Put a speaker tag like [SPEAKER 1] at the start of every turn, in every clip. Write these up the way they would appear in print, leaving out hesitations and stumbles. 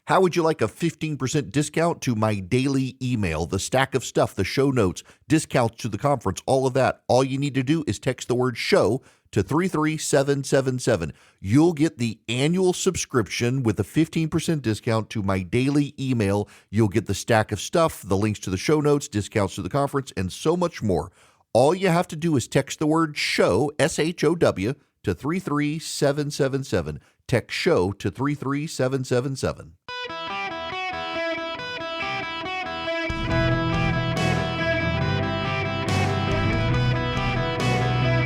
[SPEAKER 1] How would you like a 15% discount to my daily email, the stack of stuff, the show notes, discounts to the conference, all of that? All you need to do is text the word show to 33777. You'll get the annual subscription with a 15% discount to my daily email. You'll get the stack of stuff, the links to the show notes, discounts to the conference, and so much more. All you have to do is text the word show, SHOW, to 33777. Text show to 33777.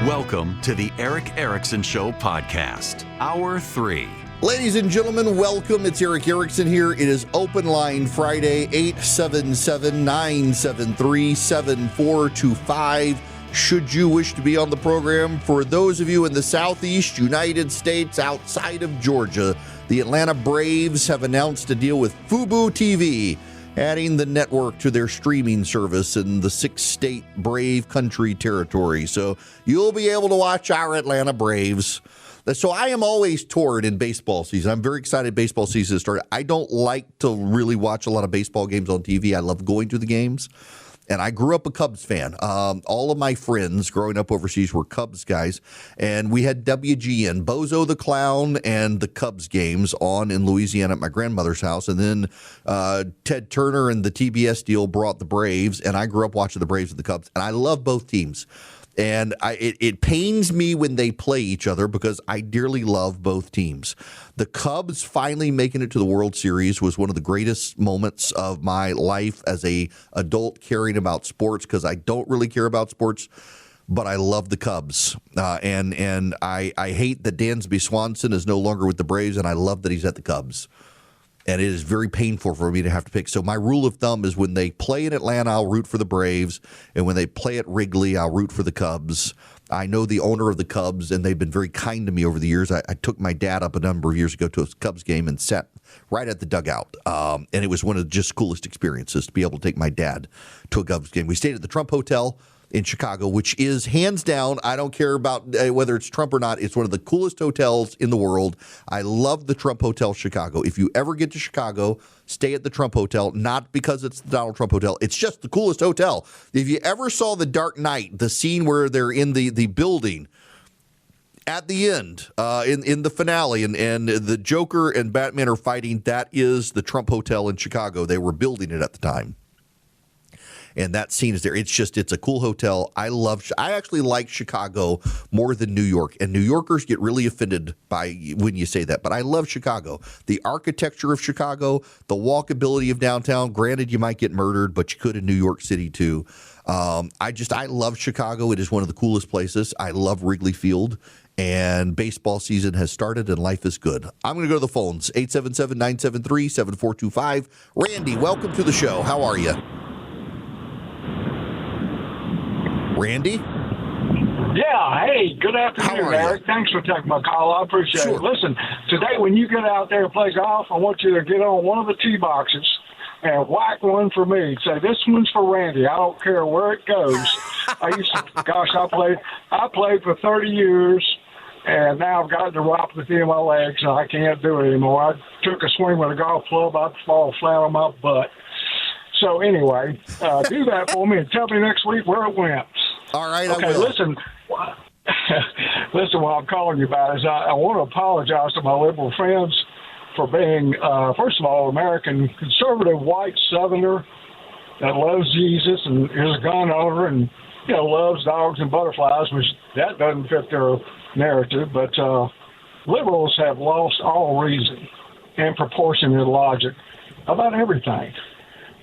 [SPEAKER 2] Welcome to the Eric Erickson Show podcast, Hour 3.
[SPEAKER 1] Ladies and gentlemen, welcome. It's Eric Erickson here. It is Open Line Friday, 877-973-7425. Should you wish to be on the program, for those of you in the Southeast United States outside of Georgia, the Atlanta Braves have announced a deal with Fubo TV, adding the network to their streaming service in the 6-state Brave country territory. So you'll be able to watch our Atlanta Braves. So I am always torn in baseball season. I'm very excited baseball season started. I don't like to really watch a lot of baseball games on TV. I love going to the games. And I grew up a Cubs fan. All of my friends growing up overseas were Cubs guys. And we had WGN, Bozo the Clown, and the Cubs games on in Louisiana at my grandmother's house. And then Ted Turner and the TBS deal brought the Braves. And I grew up watching the Braves and the Cubs. And I love both teams. And it pains me when they play each other because I dearly love both teams. The Cubs finally making it to the World Series was one of the greatest moments of my life as a adult caring about sports, because I don't really care about sports, but I love the Cubs. And I hate that Dansby Swanson is no longer with the Braves, and I love that he's at the Cubs. And it is very painful for me to have to pick. So my rule of thumb is when they play in Atlanta, I'll root for the Braves. And when they play at Wrigley, I'll root for the Cubs. I know the owner of the Cubs, and they've been very kind to me over the years. I took my dad up a number of years ago to a Cubs game and sat right at the dugout. And it was one of the just coolest experiences to be able to take my dad to a Cubs game. We stayed at the Trump Hotel in Chicago, which is hands down, I don't care about whether it's Trump or not, it's one of the coolest hotels in the world. I love the Trump Hotel Chicago. If you ever get to Chicago, stay at the Trump Hotel, not because it's the Donald Trump Hotel. It's just the coolest hotel. If you ever saw The Dark Knight, the scene where they're in the building at the end, in the finale, and the Joker and Batman are fighting, that is the Trump Hotel in Chicago. They were building it at the time. And that scene is there. It's a cool hotel. I actually like Chicago more than New York. And New Yorkers get really offended by when you say that. But I love Chicago. The architecture of Chicago, the walkability of downtown. Granted, you might get murdered, but you could in New York City too. I love Chicago. It is one of the coolest places. I love Wrigley Field. And baseball season has started and life is good. I'm going to go to the phones. 877-973-7425. Randy, welcome to the show. How are you? Randy?
[SPEAKER 3] Yeah, hey, good afternoon, Eric. Thanks for taking my call. I appreciate it. Listen, today when you get out there and play golf, I want you to get on one of the tee boxes and whack one for me. Say, this one's for Randy. I don't care where it goes. I played for 30 years, and now I've got neuropathy in my legs, and I can't do it anymore. I took a swing with a golf club, I'd fall flat on my butt. So anyway, do that for me and tell me next week where it went.
[SPEAKER 1] All right,
[SPEAKER 3] okay,
[SPEAKER 1] I will.
[SPEAKER 3] Listen, what I'm calling you about is I want to apologize to my liberal friends for being, first of all, American conservative white Southerner that loves Jesus and is a gun owner and, loves dogs and butterflies, which that doesn't fit their narrative. But liberals have lost all reason and proportion and logic about everything.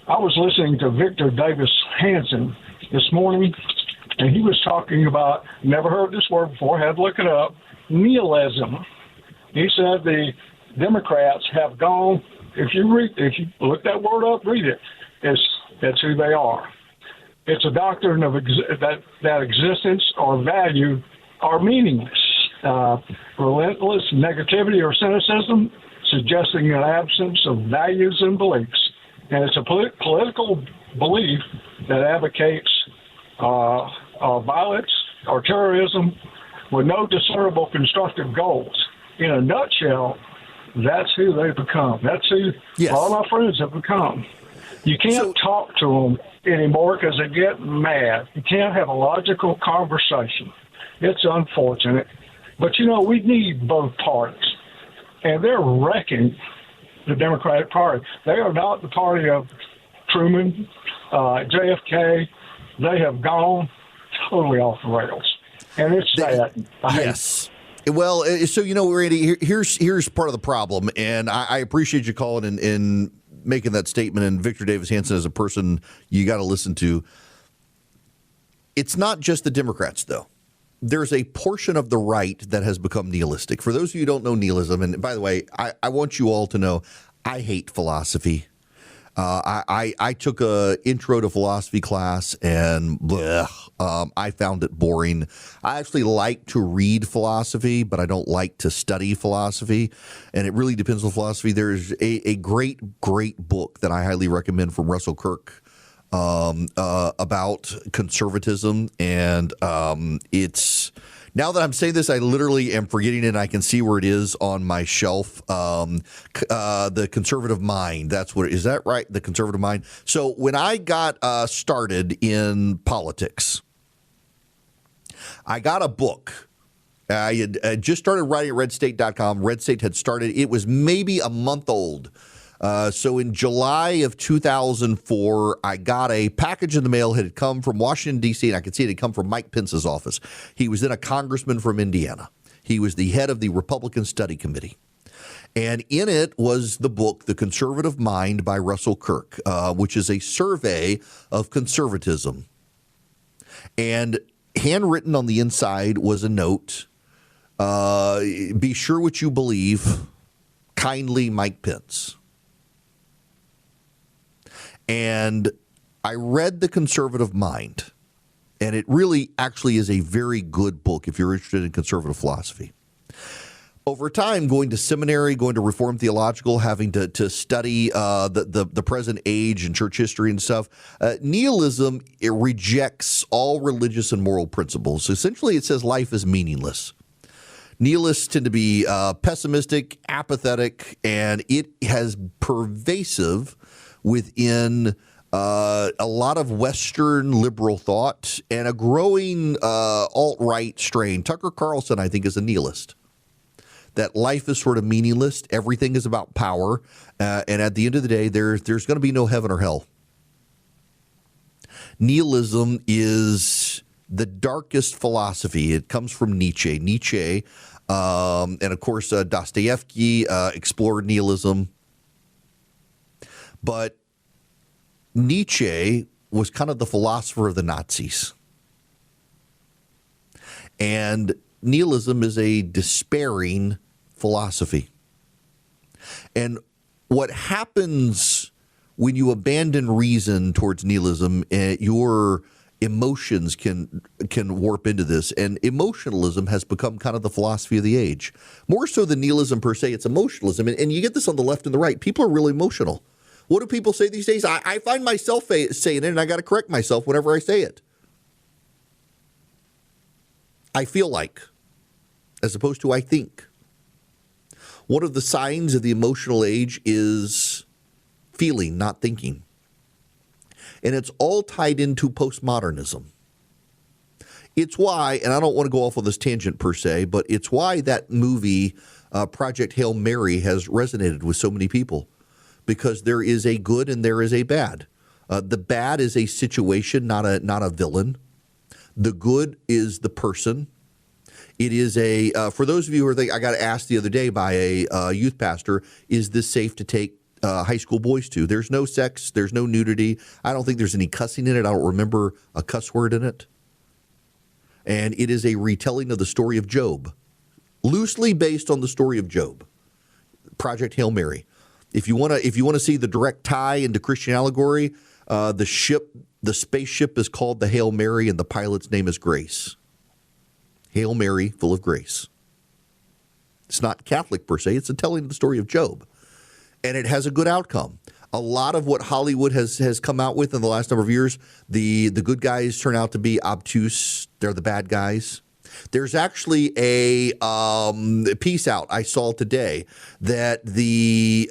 [SPEAKER 3] I was listening to Victor Davis Hanson this morning, and he was talking about, never heard this word before, had to look it up, nihilism. He said the Democrats have gone, if you look that word up, read it, that's who they are. It's a doctrine of that existence or value are meaningless. Relentless negativity or cynicism, suggesting an absence of values and beliefs. And it's a political belief that advocates violence or terrorism with no discernible constructive goals. In a nutshell, that's who they become. That's who
[SPEAKER 1] Yes.
[SPEAKER 3] all my friends have become. You can't talk to them anymore because they get mad. You can't have a logical conversation. It's unfortunate. But, we need both parties. And they're wrecking the Democratic Party. They are not the party of Truman, JFK. They have gone totally off the rails. And it's sad.
[SPEAKER 1] Yes. Well, so, Randy, here's part of the problem. And I appreciate you calling and making that statement. And Victor Davis Hanson is a person you got to listen to. It's not just the Democrats, though. There's a portion of the right that has become nihilistic. For those of you who don't know nihilism, and by the way, I want you all to know I hate philosophy. I took a intro to philosophy class and I found it boring. I actually like to read philosophy, but I don't like to study philosophy. And it really depends on philosophy. There's a great book that I highly recommend from Russell Kirk about conservatism. And it's now that I'm saying this, I literally am forgetting it. And I can see where it is on my shelf. The Conservative Mind. That's what is that right? The Conservative Mind. So when I got started in politics, I got a book. I had just started writing at redstate.com. Red State had started. It was maybe a month old. So in July of 2004, I got a package in the mail. It had come from Washington, D.C., and I could see it had come from Mike Pence's office. He was then a congressman from Indiana. He was the head of the Republican Study Committee. And in it was the book, The Conservative Mind by Russell Kirk, which is a survey of conservatism. And handwritten on the inside was a note, be sure what you believe, kindly Mike Pence. And I read The Conservative Mind, and it really actually is a very good book if you're interested in conservative philosophy. Over time, going to seminary, going to Reformed Theological, having to study the present age and church history and stuff, nihilism, it rejects all religious and moral principles. Essentially, it says life is meaningless. Nihilists tend to be pessimistic, apathetic, and it has pervasive within a lot of Western liberal thought and a growing alt-right strain. Tucker Carlson, I think, is a nihilist. That life is sort of meaningless. Everything is about power. And at the end of the day, there's going to be no heaven or hell. Nihilism is the darkest philosophy. It comes from Nietzsche. And of course, Dostoevsky explored nihilism. But Nietzsche was kind of the philosopher of the Nazis. And nihilism is a despairing philosophy. And what happens when you abandon reason towards nihilism, your emotions can warp into this. And emotionalism has become kind of the philosophy of the age. More so than nihilism per se, it's emotionalism. And you get this on the left and the right. People are really emotional. What do people say these days? I find myself saying it, and I got to correct myself whenever I say it. I feel like, as opposed to I think. One of the signs of the emotional age is feeling, not thinking. And it's all tied into postmodernism. It's why, and I don't want to go off on this tangent per se, but it's why that movie, Project Hail Mary, has resonated with so many people. Because there is a good and there is a bad. The bad is a situation, not a villain. The good is the person. It is for those of you who are thinking, I got asked the other day by a youth pastor, is this safe to take high school boys to? There's no sex. There's no nudity. I don't think there's any cussing in it. I don't remember a cuss word in it. And it is a retelling of the story of Job, loosely based on the story of Job. Project Hail Mary. If you want to see the direct tie into Christian allegory, the spaceship is called the Hail Mary, and the pilot's name is Grace. Hail Mary, full of grace. It's not Catholic per se. It's a telling of the story of Job, and it has a good outcome. A lot of what Hollywood has come out with in the last number of years, the good guys turn out to be obtuse. They're the bad guys. There's actually a piece out I saw today that the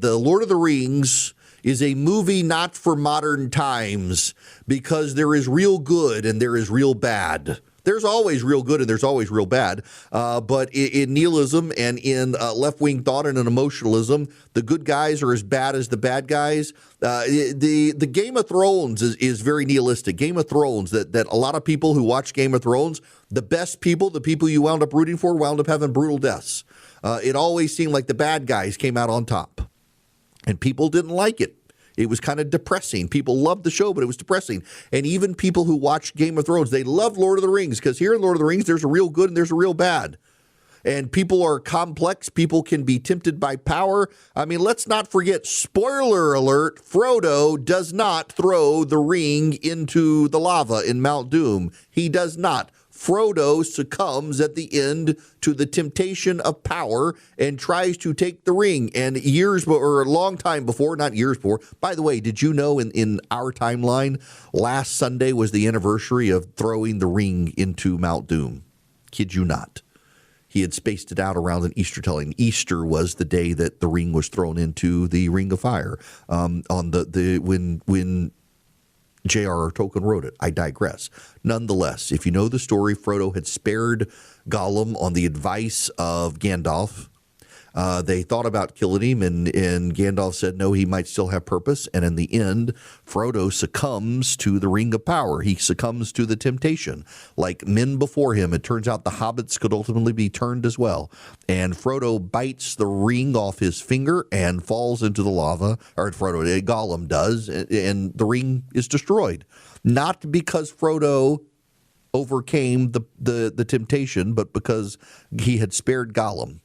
[SPEAKER 1] Lord of the Rings is a movie not for modern times because there is real good and there is real bad. There's always real good and there's always real bad. But in nihilism and in left-wing thought and in emotionalism, the good guys are as bad as the bad guys. The Game of Thrones is very nihilistic. Game of Thrones, that a lot of people who watch Game of Thrones, the best people, the people you wound up rooting for, wound up having brutal deaths. It always seemed like the bad guys came out on top. And people didn't like it. It was kind of depressing. People loved the show, but it was depressing. And even people who watched Game of Thrones, they loved Lord of the Rings because here in Lord of the Rings, there's a real good and there's a real bad. And people are complex. People can be tempted by power. I mean, let's not forget, spoiler alert, Frodo does not throw the ring into the lava in Mount Doom. He does not. Frodo succumbs at the end to the temptation of power and tries to take the ring. And a long time before, not years before. By the way, did you know in our timeline, last Sunday was the anniversary of throwing the ring into Mount Doom? Kid you not. He had spaced it out around an Easter telling. Easter was the day that the ring was thrown into the Ring of Fire. When J.R.R. Tolkien wrote it. I digress. Nonetheless, if you know the story, Frodo had spared Gollum on the advice of Gandalf. They thought about killing him, and Gandalf said no, he might still have purpose. And in the end, Frodo succumbs to the Ring of Power. He succumbs to the temptation. Like men before him, it turns out the hobbits could ultimately be turned as well. And Frodo bites the ring off his finger and falls into the lava, or Gollum does, and the ring is destroyed. Not because Frodo overcame the temptation, but because he had spared Gollum.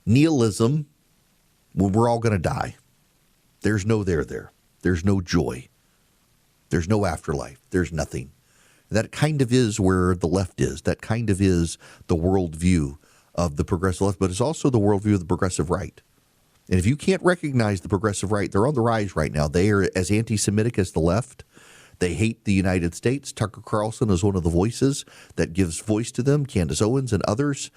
[SPEAKER 1] Nihilism, when we're all going to die, there's no there. There's no joy. There's no afterlife. There's nothing. That kind of is where the left is. That kind of is the worldview of the progressive left, but it's also the worldview of the progressive right. And if you can't recognize the progressive right, they're on the rise right now. They are as anti-Semitic as the left. They hate the United States. Tucker Carlson is one of the voices that gives voice to them, Candace Owens and others.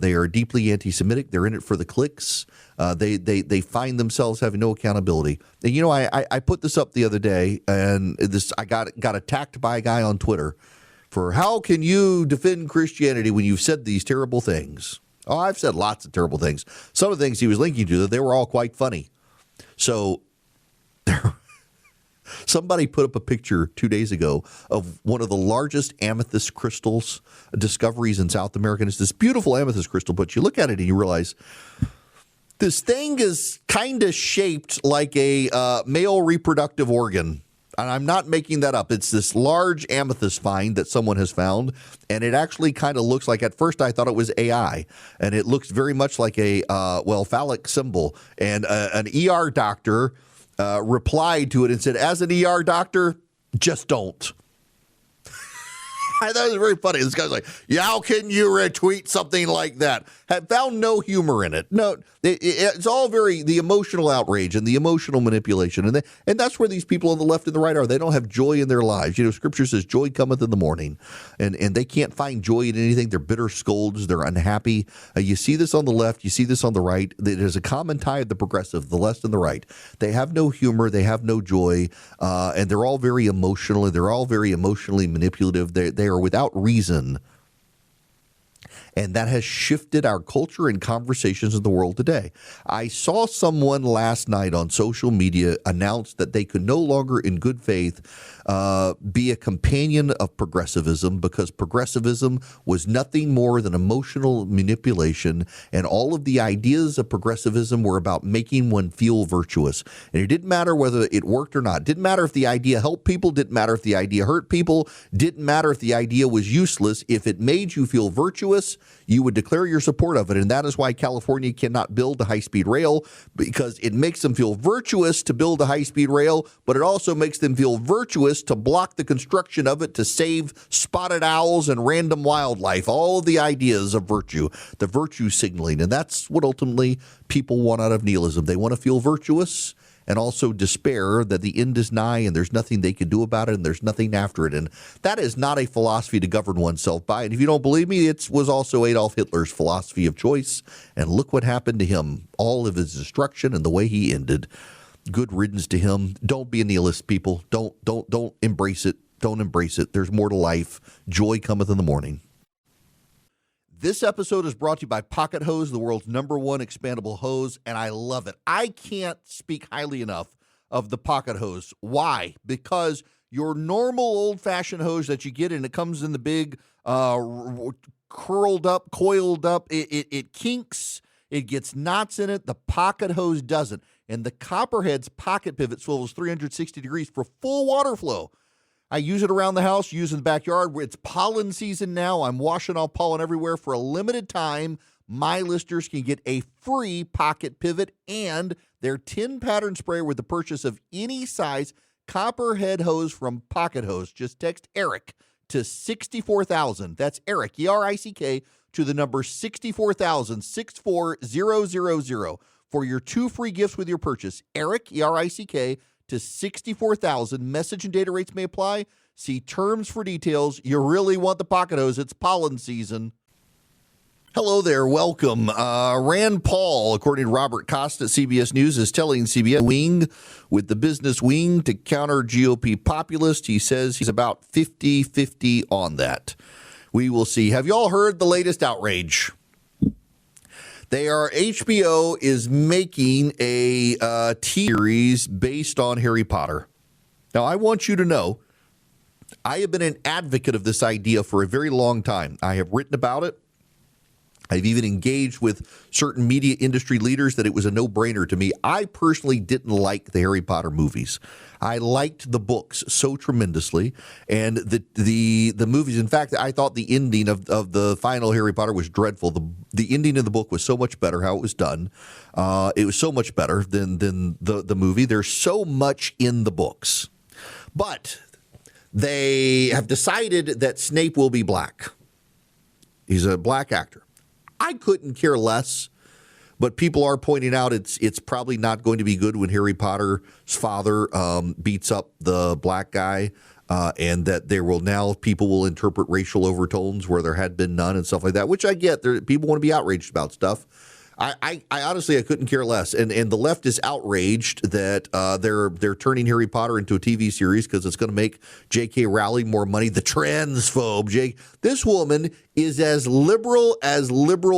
[SPEAKER 1] They are deeply anti-Semitic. They're in it for the clicks. They find themselves having no accountability. And, you know, I put this up the other day, and I got attacked by a guy on Twitter for how can you defend Christianity when you've said these terrible things? Oh, I've said lots of terrible things. Some of the things he was linking to, they were all quite funny. So somebody put up a picture 2 days ago of one of the largest amethyst crystals discoveries in South America. And it's this beautiful amethyst crystal, but you look at it and you realize this thing is kind of shaped like a male reproductive organ. And I'm not making that up. It's this large amethyst find that someone has found, and it actually kind of looks like, at first I thought it was AI, and it looks very much like a, phallic symbol. And an ER doctor replied to it and said, as an ER doctor, just don't. I thought it was very funny. This guy's like, yeah, how can you retweet something like that? Had found no humor in it. No, it's all very the emotional outrage and the emotional manipulation. And that's where these people on the left and the right are. They don't have joy in their lives. You know, Scripture says joy cometh in the morning. And they can't find joy in anything. They're bitter scolds. They're unhappy. You see this on the left. You see this on the right. There's a common tie of the progressive, the left and the right. They have no humor. They have no joy. And they're all very emotional. They're all very emotionally manipulative. They are without reason. And that has shifted our culture and conversations in the world today. I saw someone last night on social media announce that they could no longer, in good faith, be a companion of progressivism because progressivism was nothing more than emotional manipulation, and all of the ideas of progressivism were about making one feel virtuous. And it didn't matter whether it worked or not. It didn't matter if the idea helped people. Didn't matter if the idea hurt people. Didn't matter if the idea was useless. If it made you feel virtuous, you would declare your support of it. And that is why California cannot build a high-speed rail, because it makes them feel virtuous to build a high-speed rail, but it also makes them feel virtuous to block the construction of it to save spotted owls and random wildlife. All of the ideas of virtue, the virtue signaling. And that's what ultimately people want out of nihilism. They want to feel virtuous, and also despair that the end is nigh and there's nothing they can do about it and there's nothing after it. And that is not a philosophy to govern oneself by. And if you don't believe me, it was also Adolf Hitler's philosophy of choice. And look what happened to him, all of his destruction and the way he ended. Good riddance to him. Don't be a nihilist, people. Don't embrace it. Don't embrace it. There's more to life. Joy cometh in the morning. This episode is brought to you by Pocket Hose, the world's #1 expandable hose, and I love it. I can't speak highly enough of the Pocket Hose. Why? Because your normal old-fashioned hose that you get, and it comes in the big curled up, coiled up, it kinks, it gets knots in it. The Pocket Hose doesn't. And the Copperhead's pocket pivot swivels 360 degrees for full water flow. I use it around the house, use it in the backyard. It's pollen season now. I'm washing off pollen everywhere. For a limited time, my listeners can get a free pocket pivot and their 10-pattern sprayer with the purchase of any size Copperhead hose from Pocket Hose. Just text ERIC to 64,000. That's ERIC, E-R-I-C-K, to the number 64,000, 64000 for your 2 free gifts with your purchase. ERIC, E-R-I-C-K, to 64,000. Message and data rates may apply. See terms for details. You really want the Pocket Hose. It's pollen season. Hello there. Welcome. Rand Paul, according to Robert Costa at CBS News, is telling CBS wing with the business wing to counter GOP populist. He says he's about 50-50 on that. We will see. Have you all heard the latest outrage? HBO is making a series based on Harry Potter. Now, I want you to know, I have been an advocate of this idea for a very long time. I have written about it. I've even engaged with certain media industry leaders that it was a no-brainer to me. I personally didn't like the Harry Potter movies. I liked the books so tremendously, and the movies. In fact, I thought the ending of the final Harry Potter was dreadful. The ending of the book was so much better how it was done. It was so much better than the movie. There's so much in the books, but they have decided that Snape will be black. He's a black actor. I couldn't care less, but people are pointing out it's probably not going to be good when Harry Potter's father beats up the black guy, and that people will interpret racial overtones where there had been none and stuff like that, which I get. People want to be outraged about stuff. I honestly, I couldn't care less. And the left is outraged that they're turning Harry Potter into a TV series because it's going to make J.K. Rowling more money. The transphobe. This woman is as liberal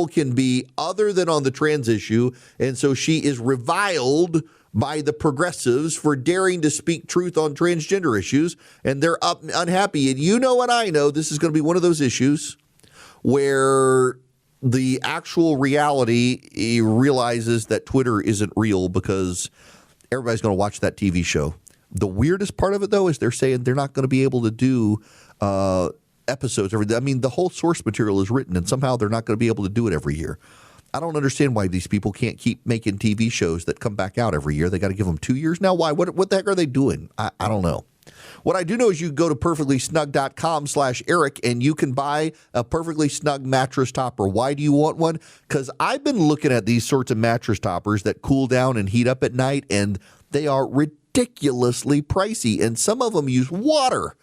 [SPEAKER 1] can be other than on the trans issue. And so she is reviled by the progressives for daring to speak truth on transgender issues. And they're unhappy. And you know and I know this is going to be one of those issues where the actual reality realizes that Twitter isn't real because everybody's going to watch that TV show. The weirdest part of it, though, is they're saying they're not going to be able to do episodes every day. I mean, the whole source material is written, and somehow they're not going to be able to do it every year. I don't understand why these people can't keep making TV shows that come back out every year. They got to give them 2 years now. Why? What the heck are they doing? I don't know. What I do know is you can go to perfectlysnug.com/Eric and you can buy a perfectly snug mattress topper. Why do you want one? Because I've been looking at these sorts of mattress toppers that cool down and heat up at night, and they are ridiculously pricey, and some of them use water.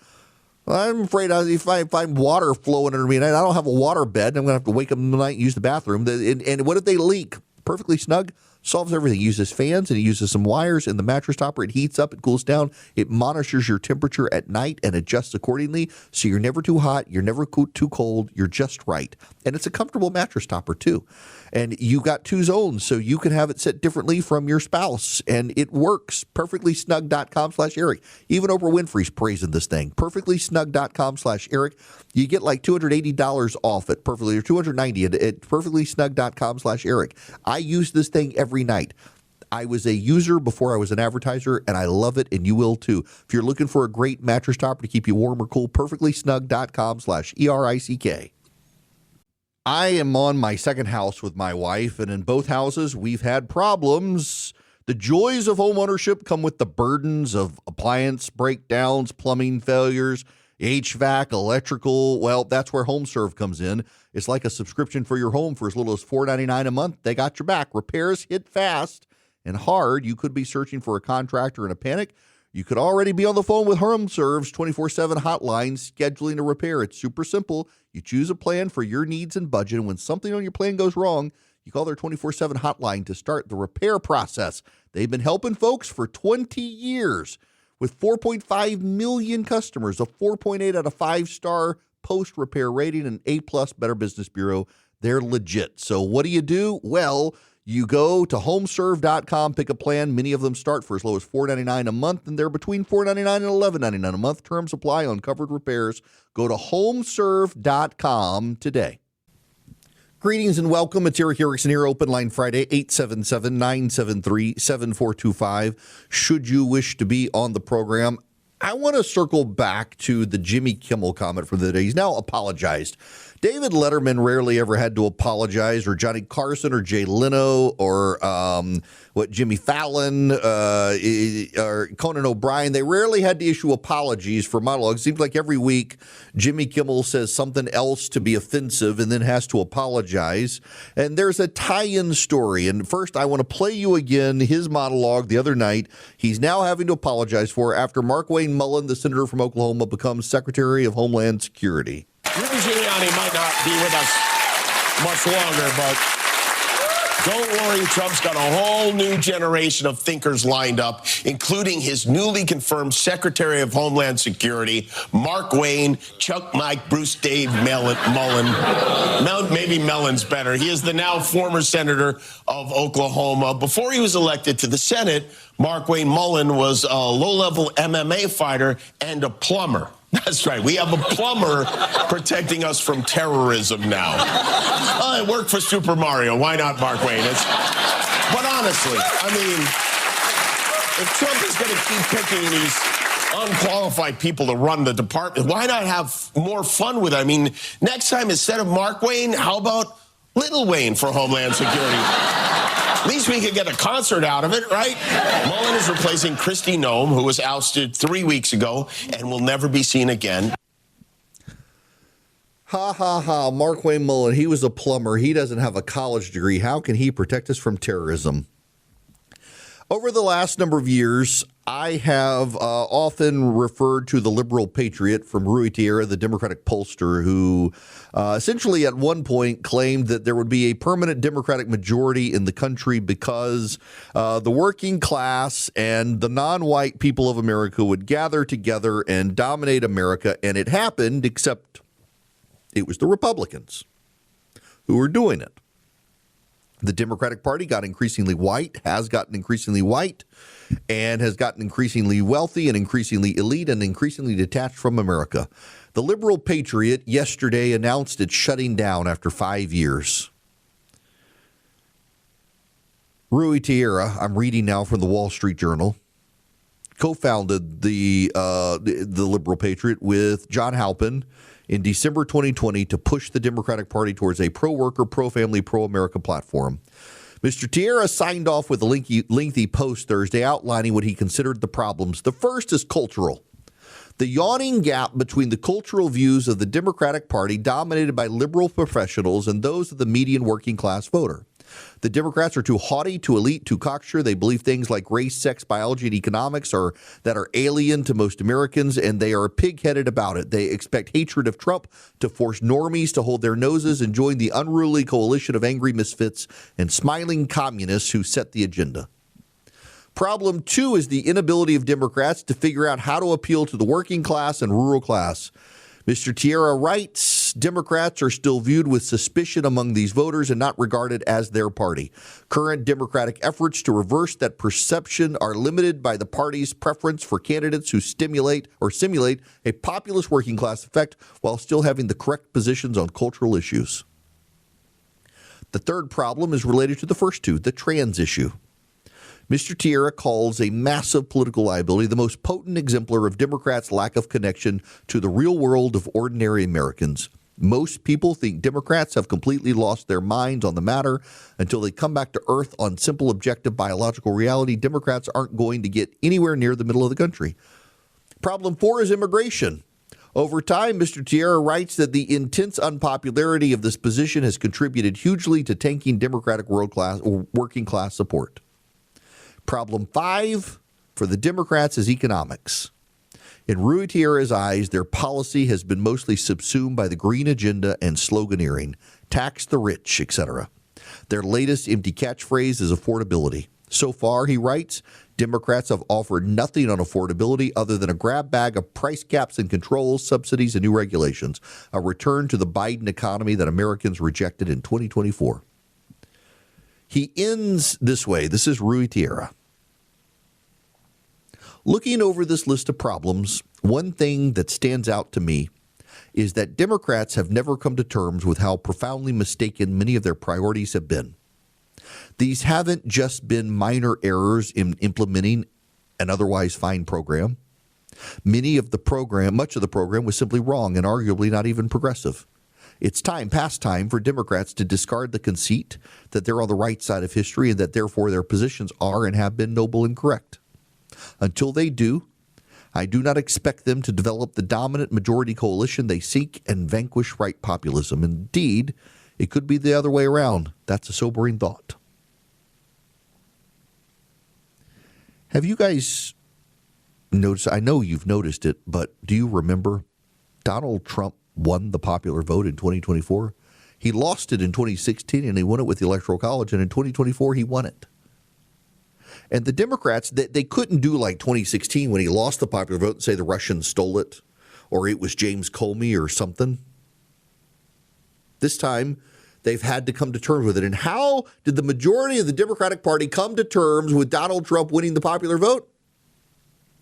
[SPEAKER 1] I'm afraid if I find water flowing under me and I don't have a water bed, I'm going to have to wake up in the night and use the bathroom. And what if they leak? Perfectly Snug solves everything. It uses fans and it uses some wires in the mattress topper. It heats up, it cools down. It monitors your temperature at night and adjusts accordingly. So you're never too hot. You're never too cold. You're just right. And it's a comfortable mattress topper too. And you got 2 zones, so you can have it set differently from your spouse. And it works. Perfectlysnug.com/Eric. Even Oprah Winfrey's praising this thing. Perfectlysnug.com/Eric. You get like $280 off at Perfectly, or $290 at perfectlysnug.com/Eric. I use this thing every night. I was a user before I was an advertiser, and I love it, and you will too. If you're looking for a great mattress topper to keep you warm or cool, perfectlysnug.com/ERICK. I am on my second house with my wife, and in both houses, we've had problems. The joys of home ownership come with the burdens of appliance breakdowns, plumbing failures, HVAC, electrical. Well, that's where HomeServe comes in. It's like a subscription for your home for as little as $4.99 a month. They got your back. Repairs hit fast, and hard, you could be searching for a contractor in a panic. You could already be on the phone with HomeServe's 24/7 hotline scheduling a repair. It's super simple. You choose a plan for your needs and budget, and when something on your plan goes wrong, you call their 24/7 hotline to start the repair process. They've been helping folks for 20 years with 4.5 million customers, a 4.8 out of 5-star post-repair rating, and A+ Better Business Bureau. They're legit. So what do? Well, you go to homeserve.com, pick a plan. Many of them start for as low as $4.99 a month, and they're between $4.99 and $11.99 a month. Terms apply on covered repairs. Go to homeserve.com today. Greetings and welcome. It's Eric Erickson here, Open Line Friday, 877-973-7425. Should you wish to be on the program, I want to circle back to the Jimmy Kimmel comment from the day. He's now apologized. David Letterman rarely ever had to apologize, or Johnny Carson, or Jay Leno, or Jimmy Fallon, or Conan O'Brien. They rarely had to issue apologies for monologues. It seems like every week Jimmy Kimmel says something else to be offensive and then has to apologize. And there's a tie-in story. And first, I want to play you again his monologue the other night. He's now having to apologize for after Markwayne Mullin, the senator from Oklahoma, becomes Secretary of Homeland Security.
[SPEAKER 4] Rudy Giuliani might not be with us much longer, but don't worry, Trump's got a whole new generation of thinkers lined up, including his newly confirmed Secretary of Homeland Security, Mark Wayne, Chuck Mike, Bruce Dave Mullen. Maybe Mellon's better. He is the now former senator of Oklahoma. Before he was elected to the Senate, Mark Wayne Mullin was a low-level MMA fighter and a plumber. That's right. We have a plumber protecting us from terrorism now. It worked for Super Mario. Why not Mark Wayne? But honestly, I mean, if Trump is going to keep picking these unqualified people to run the department, why not have more fun with it? I mean, next time, instead of Mark Wayne, how about Little Wayne for Homeland Security? At least we could get a concert out of it, right? Mullin is replacing Kristi Noem, who was ousted 3 weeks ago and will never be seen again.
[SPEAKER 1] Ha, ha, ha. Markwayne Mullin, he was a plumber. He doesn't have a college degree. How can he protect us from terrorism? Over the last number of years, I have often referred to the liberal patriot from Rui Tierra, the Democratic pollster, who essentially at one point claimed that there would be a permanent Democratic majority in the country because the working class and the non-white people of America would gather together and dominate America. And it happened, except it was the Republicans who were doing it. The Democratic Party got increasingly white, has gotten increasingly white, and has gotten increasingly wealthy and increasingly elite and increasingly detached from America. The liberal patriot yesterday announced it's shutting down after 5 years. Rui Tierra, I'm reading now from the Wall Street Journal, co-founded the liberal patriot with John Halpin in December 2020 to push the Democratic Party towards a pro-worker, pro-family, pro-America platform. Mr. Tierra signed off with a lengthy post Thursday outlining what he considered the problems. The first is cultural. The yawning gap between the cultural views of the Democratic Party, dominated by liberal professionals, and those of the median working class voter. The Democrats are too haughty, too elite, too cocksure. They believe things like race, sex, biology, and economics are alien to most Americans, and they are pig-headed about it. They expect hatred of Trump to force normies to hold their noses and join the unruly coalition of angry misfits and smiling communists who set the agenda. Problem two is the inability of Democrats to figure out how to appeal to the working class and rural class. Mr. Tierra writes, Democrats are still viewed with suspicion among these voters and not regarded as their party. Current Democratic efforts to reverse that perception are limited by the party's preference for candidates who simulate a populist working class effect while still having the correct positions on cultural issues. The third problem is related to the first two, the trans issue. Mr. Tierra calls a massive political liability the most potent exemplar of Democrats' lack of connection to the real world of ordinary Americans. Most people think Democrats have completely lost their minds on the matter. Until they come back to earth on simple, objective, biological reality, Democrats aren't going to get anywhere near the middle of the country. Problem four is immigration. Over time, Mr. Tierra writes that the intense unpopularity of this position has contributed hugely to tanking Democratic working class support. Problem 5 for the Democrats is economics. In Rui Tierra's eyes, their policy has been mostly subsumed by the green agenda and sloganeering, tax the rich, etc. Their latest empty catchphrase is affordability. So far, he writes, Democrats have offered nothing on affordability other than a grab bag of price caps and controls, subsidies, and new regulations, a return to the Biden economy that Americans rejected in 2024. He ends this way. This is Rui Tierra. Looking over this list of problems, one thing that stands out to me is that Democrats have never come to terms with how profoundly mistaken many of their priorities have been. These haven't just been minor errors in implementing an otherwise fine program. Much of the program was simply wrong and arguably not even progressive. It's past time for Democrats to discard the conceit that they're on the right side of history and that therefore their positions are and have been noble and correct. Until they do, I do not expect them to develop the dominant majority coalition they seek and vanquish right populism. Indeed, it could be the other way around. That's a sobering thought. Have you guys noticed? I know you've noticed it, but do you remember Donald Trump won the popular vote in 2024? He lost it in 2016 and he won it with the Electoral College, and in 2024 he won it. And the Democrats, they couldn't do like 2016 when he lost the popular vote and say the Russians stole it or it was James Comey or something. This time, they've had to come to terms with it. And how did the majority of the Democratic Party come to terms with Donald Trump winning the popular vote?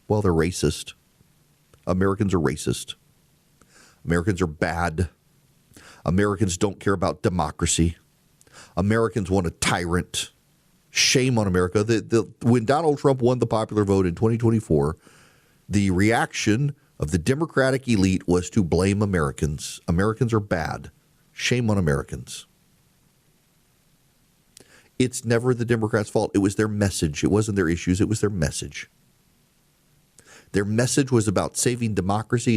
[SPEAKER 1] Well, they're racist. Americans are racist. Americans are bad. Americans don't care about democracy. Americans want a tyrant. Shame on America. When Donald Trump won the popular vote in 2024, the reaction of the Democratic elite was to blame Americans. Americans are bad. Shame on Americans. It's never the Democrats' fault. It was their message. It wasn't their issues. It was their message. Their message was about saving democracy,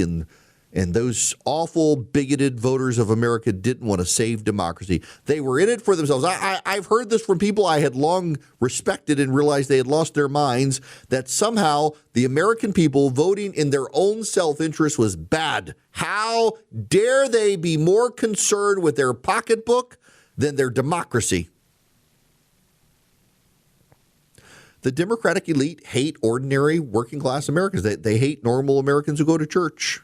[SPEAKER 1] and those awful, bigoted voters of America didn't want to save democracy. They were in it for themselves. I've heard this from people I had long respected and realized they had lost their minds, that somehow the American people voting in their own self-interest was bad. How dare they be more concerned with their pocketbook than their democracy? The Democratic elite hate ordinary working-class Americans. They hate normal Americans who go to church.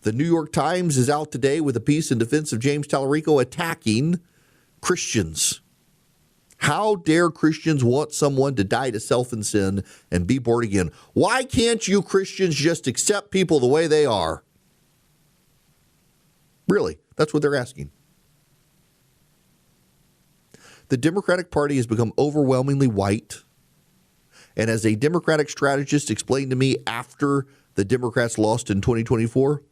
[SPEAKER 1] The New York Times is out today with a piece in defense of James Tallarico attacking Christians. How dare Christians want someone to die to self and sin and be born again? Why can't you Christians just accept people the way they are? Really, that's what they're asking. The Democratic Party has become overwhelmingly white. And as a Democratic strategist explained to me after the Democrats lost in 2024,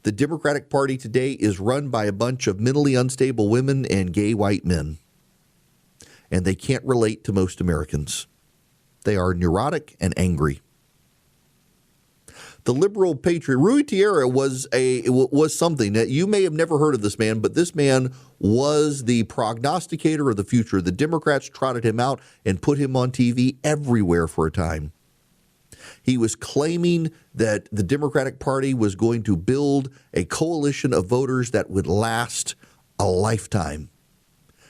[SPEAKER 1] the Democratic Party today is run by a bunch of mentally unstable women and gay white men. And they can't relate to most Americans. They are neurotic and angry. The liberal patriot, Rui Tierra, was something that you may have never heard of this man, but this man was the prognosticator of the future. The Democrats trotted him out and put him on TV everywhere for a time. He was claiming that the Democratic Party was going to build a coalition of voters that would last a lifetime,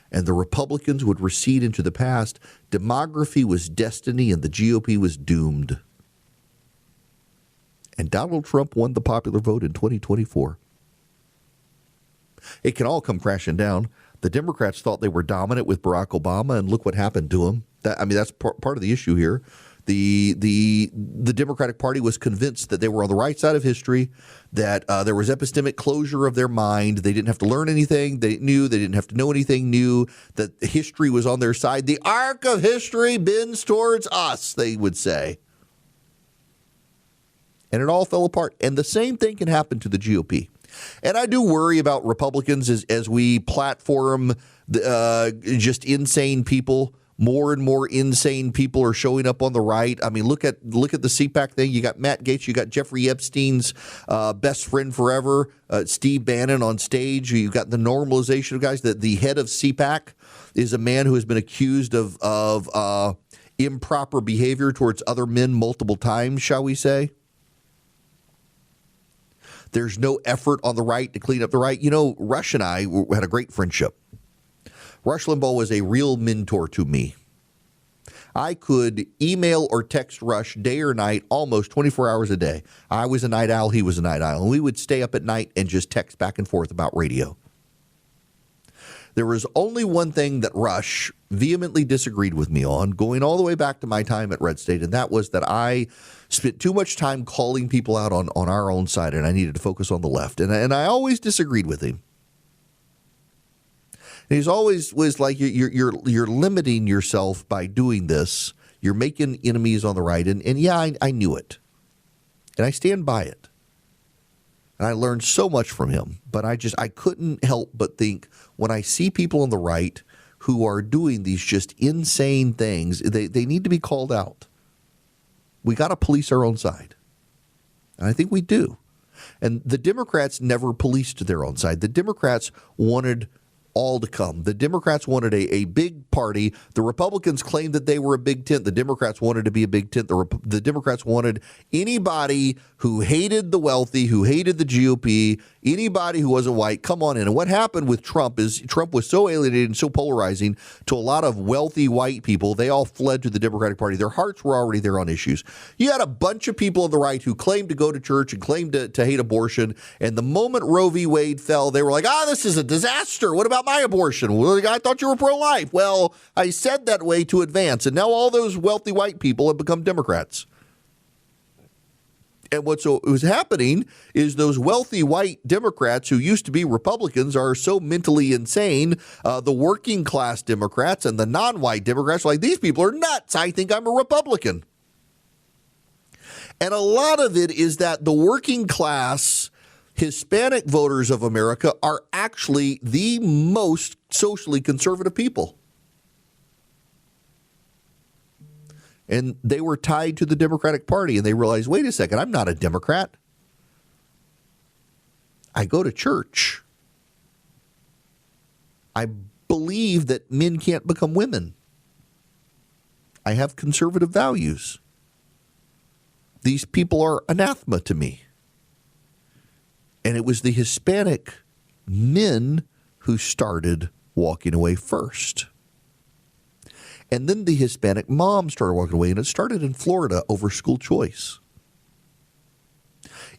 [SPEAKER 1] and the Republicans would recede into the past. Demography was destiny, and the GOP was doomed. And Donald Trump won the popular vote in 2024. It can all come crashing down. The Democrats thought they were dominant with Barack Obama, and look what happened to him. That's part of the issue here. The Democratic Party was convinced that they were on the right side of history, that there was epistemic closure of their mind. They didn't have to learn anything. They didn't have to know anything new, that history was on their side. The arc of history bends towards us, they would say. And it all fell apart. And the same thing can happen to the GOP. And I do worry about Republicans as we platform just insane people more and more insane people are showing up on the right. I mean, look at the CPAC thing. You got Matt Gaetz, you got Jeffrey Epstein's best friend forever, Steve Bannon on stage. You got the normalization of guys. The head of CPAC is a man who has been accused of improper behavior towards other men multiple times, shall we say. There's no effort on the right to clean up the right. You know, Rush and I had a great friendship. Rush Limbaugh was a real mentor to me. I could email or text Rush day or night almost 24 hours a day. I was a night owl, he was a night owl. And we would stay up at night and just text back and forth about radio. There was only one thing that Rush vehemently disagreed with me on, going all the way back to my time at Red State, and that was that I spent too much time calling people out on our own side, and I needed to focus on the left. And I always disagreed with him. And he's always was like, you're limiting yourself by doing this. You're making enemies on the right. And yeah, I knew it. And I stand by it. And I learned so much from him. But I couldn't help but think, when I see people on the right who are doing these just insane things, they need to be called out. We got to police our own side. And I think we do. And the Democrats never policed their own side. The Democrats wanted all to come. The Democrats wanted a big party. The Republicans claimed that they were a big tent. The Democrats wanted to be a big tent. The Democrats wanted anybody who hated the wealthy, who hated the GOP, anybody who wasn't white, come on in. And what happened with Trump is Trump was so alienating and so polarizing to a lot of wealthy white people, they all fled to the Democratic Party. Their hearts were already there on issues. You had a bunch of people on the right who claimed to go to church and claimed to hate abortion. And the moment Roe v. Wade fell, they were like, this is a disaster. What about my abortion? Well, I thought you were pro-life. Well, I said that way to advance. And now all those wealthy white people have become Democrats. And what was happening is those wealthy white Democrats who used to be Republicans are so mentally insane. The working class Democrats and the non-white Democrats are like, these people are nuts. I think I'm a Republican. And a lot of it is that the working class Hispanic voters of America are actually the most socially conservative people. And they were tied to the Democratic Party, and they realized, wait a second, I'm not a Democrat. I go to church. I believe that men can't become women. I have conservative values. These people are anathema to me. And it was the Hispanic men who started walking away first. And then the Hispanic moms started walking away, and it started in Florida over school choice.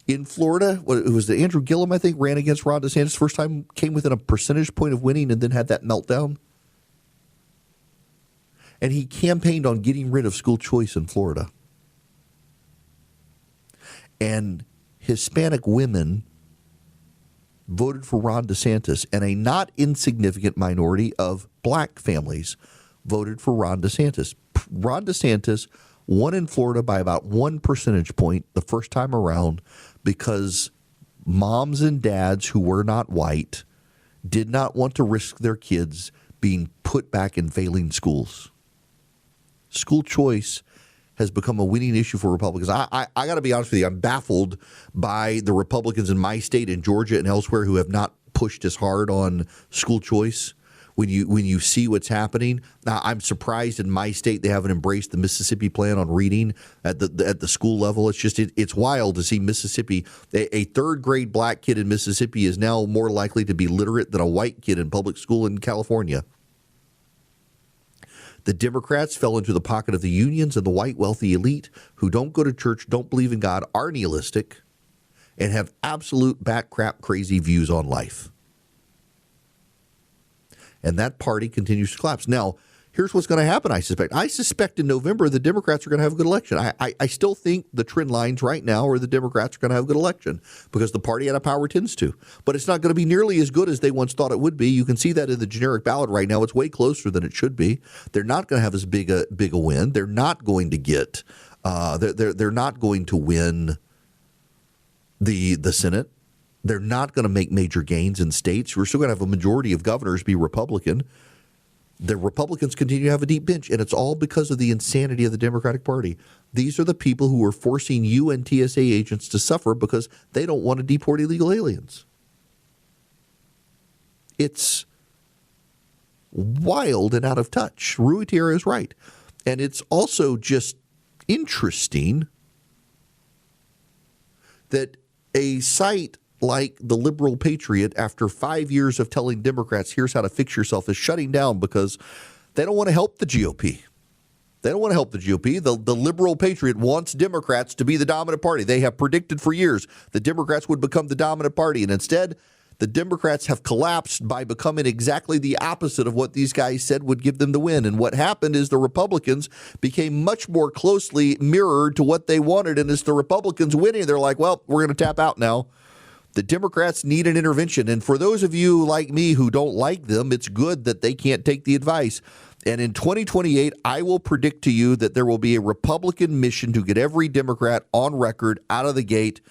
[SPEAKER 1] In Florida, it was the Andrew Gillum, I think, ran against Ron DeSantis. First time came within a percentage point of winning and then had that meltdown. And he campaigned on getting rid of school choice in Florida. And Hispanic women voted for Ron DeSantis, and a not insignificant minority of black families voted for Ron DeSantis. Ron DeSantis won in Florida by about 1 percentage point the first time around because moms and dads who were not white did not want to risk their kids being put back in failing schools. School choice has become a winning issue for Republicans. I got to be honest with you. I'm baffled by the Republicans in my state, in Georgia and elsewhere, who have not pushed as hard on school choice. When you see what's happening, now I'm surprised in my state they haven't embraced the Mississippi plan on reading at the school level. It's just it's wild to see Mississippi. A third grade black kid in Mississippi is now more likely to be literate than a white kid in public school in California. The Democrats fell into the pocket of the unions and the white wealthy elite who don't go to church, don't believe in God, are nihilistic, and have absolute bat crap crazy views on life. And that party continues to collapse. Now, here's what's going to happen, I suspect. I suspect in November the Democrats are going to have a good election. I still think the trend lines right now are the Democrats are going to have a good election because the party out of power tends to. But it's not going to be nearly as good as they once thought it would be. You can see that in the generic ballot right now. It's way closer than it should be. They're not going to have as big a win. They're not going to get they're not going to win the Senate. They're not going to make major gains in states. We're still going to have a majority of governors be Republican. the Republicans continue to have a deep bench, and it's all because of the insanity of the Democratic Party. These are the people who are forcing UN TSA agents to suffer because they don't want to deport illegal aliens. It's wild and out of touch. Rui Tierra is right. And it's also just interesting that a site like the Liberal Patriot, after 5 years of telling Democrats, here's how to fix yourself, is shutting down because they don't want to help the GOP. They don't want to help the GOP. The Liberal Patriot wants Democrats to be the dominant party. They have predicted for years the Democrats would become the dominant party, and instead, the Democrats have collapsed by becoming exactly the opposite of what these guys said would give them the win. And what happened is the Republicans became much more closely mirrored to what they wanted. And as the Republicans winning, they're like, well, we're going to tap out now. The Democrats need an intervention. And for those of you like me who don't like them, it's good that they can't take the advice. And in 2028, I will predict to you that there will be a Republican mission to get every Democrat on record out of the gate.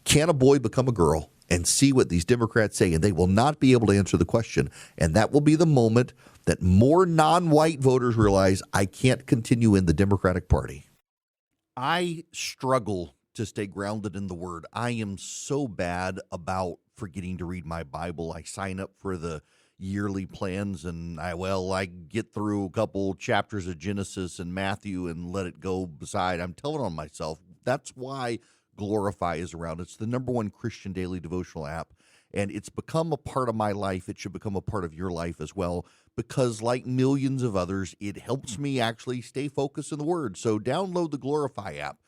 [SPEAKER 1] Can a boy become a girl? And see what these Democrats say, and they will not be able to answer the question. And that will be the moment that more non-white voters realize I can't continue in the Democratic Party. I struggle to stay grounded in the Word. I am so bad about forgetting to read my Bible. I sign up for the yearly plans, and I get through a couple chapters of Genesis and Matthew and let it go beside. I'm telling on myself. That's why Glorify is around. It's the number one Christian daily devotional app, and it's become a part of my life. It should become a part of your life as well, because like millions of others, it helps me actually stay focused in the Word. So download the Glorify app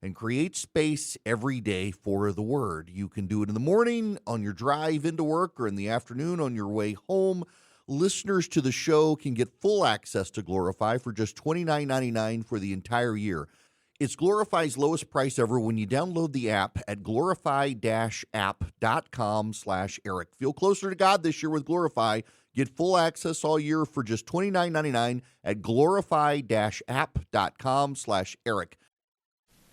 [SPEAKER 1] and create space every day for the Word. You can do it in the morning, on your drive into work, or in the afternoon on your way home. Listeners to the show can get full access to Glorify for just $29.99 for the entire year. It's Glorify's lowest price ever when you download the app at glorify-app.com/Eric. Feel closer to God this year with Glorify. Get full access all year for just $29.99 at glorify-app.com/Eric.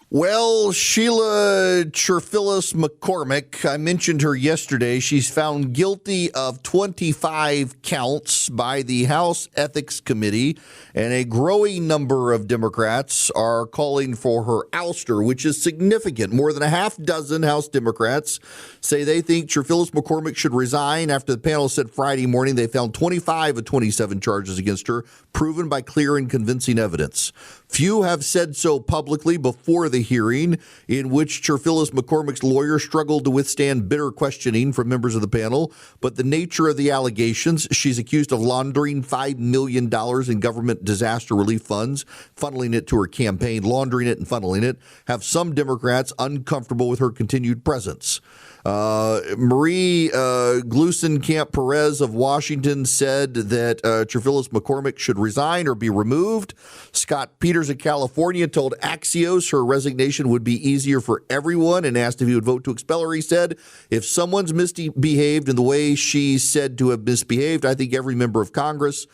[SPEAKER 1] Well, Sheila Cherphillis McCormick, I mentioned her yesterday. She's found guilty of 25 counts by the House Ethics Committee, and a growing number of Democrats are calling for her ouster, which is significant. More than a half dozen House Democrats say they think Cherphillis McCormick should resign after the panel said Friday morning they found 25 of 27 charges against her, proven by clear and convincing evidence. Few have said so publicly before the hearing, in which Cherphillis McCormick's lawyer struggled to withstand bitter questioning from members of the panel. But the nature of the allegations, she's accused of laundering $5 million in government disaster relief funds, funneling it to her campaign, laundering it and funneling it, have some Democrats uncomfortable with her continued presence. Marie Gluesenkamp Perez of Washington said that Cherphillis McCormick should resign or be removed. Scott Peters of California told Axios her resignation would be easier for everyone and asked if he would vote to expel her. He said, if someone's misbehaved in the way she's said to have misbehaved, I think every member of Congress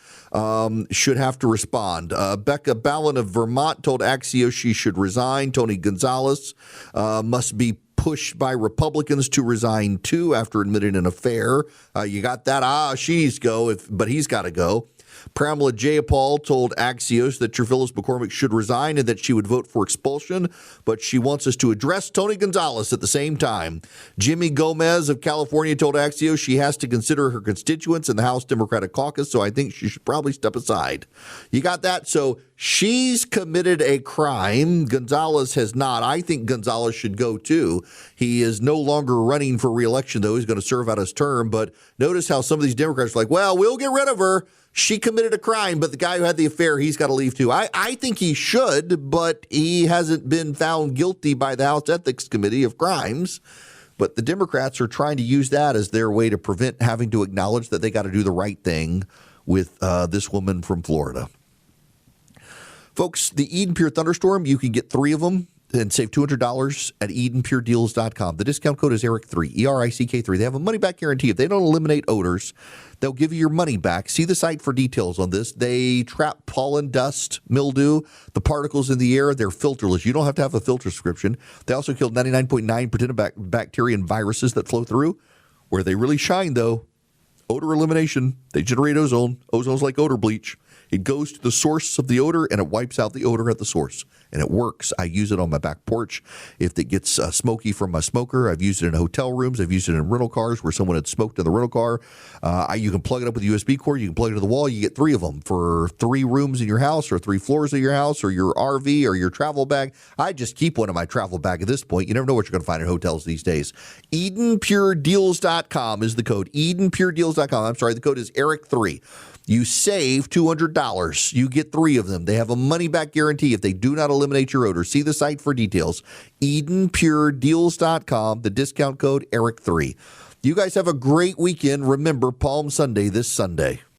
[SPEAKER 1] should have to respond. Becca Ballin of Vermont told Axios she should resign. Tony Gonzalez must be pushed by Republicans to resign too after admitting an affair. You got that? She needs to go, but he's got to go. Pramila Jayapal told Axios that Cherphillis McCormick should resign and that she would vote for expulsion, but she wants us to address Tony Gonzalez at the same time. Jimmy Gomez of California told Axios she has to consider her constituents in the House Democratic Caucus, so I think she should probably step aside. You got that? So she's committed a crime. Gonzalez has not. I think Gonzalez should go too. He is no longer running for re-election, though. He's going to serve out his term. But notice how some of these Democrats are like, well, we'll get rid of her. She committed a crime, but the guy who had the affair, he's got to leave too. I think he should, but he hasn't been found guilty by the House Ethics Committee of crimes. But the Democrats are trying to use that as their way to prevent having to acknowledge that they got to do the right thing with this woman from Florida. Folks, the Eden Pure Thunderstorm, you can get 3 of them and save $200 at EdenPureDeals.com. The discount code is ERIC3, ERICK3. They have a money-back guarantee. If they don't eliminate odors, they'll give you your money back. See the site for details on this. They trap pollen, dust, mildew, the particles in the air. They're filterless. You don't have to have a filter subscription. They also kill 99.9% of bacteria and viruses that flow through. Where they really shine, though, odor elimination. They generate ozone. Ozone's like odor bleach. It goes to the source of the odor, and it wipes out the odor at the source. And it works. I use it on my back porch. If it gets smoky from my smoker, I've used it in hotel rooms. I've used it in rental cars where someone had smoked in the rental car. You can plug it up with a USB cord. You can plug it to the wall. You get 3 of them for 3 rooms in your house or 3 floors of your house or your RV or your travel bag. I just keep one in my travel bag at this point. You never know what you're going to find in hotels these days. EdenPureDeals.com is the code. EdenPureDeals.com. I'm sorry, the code is Eric3. You save $200. You get 3 of them. They have a money-back guarantee if they do not eliminate your odor. See the site for details. EdenPureDeals.com. The discount code, Eric3. You guys have a great weekend. Remember, Palm Sunday this Sunday.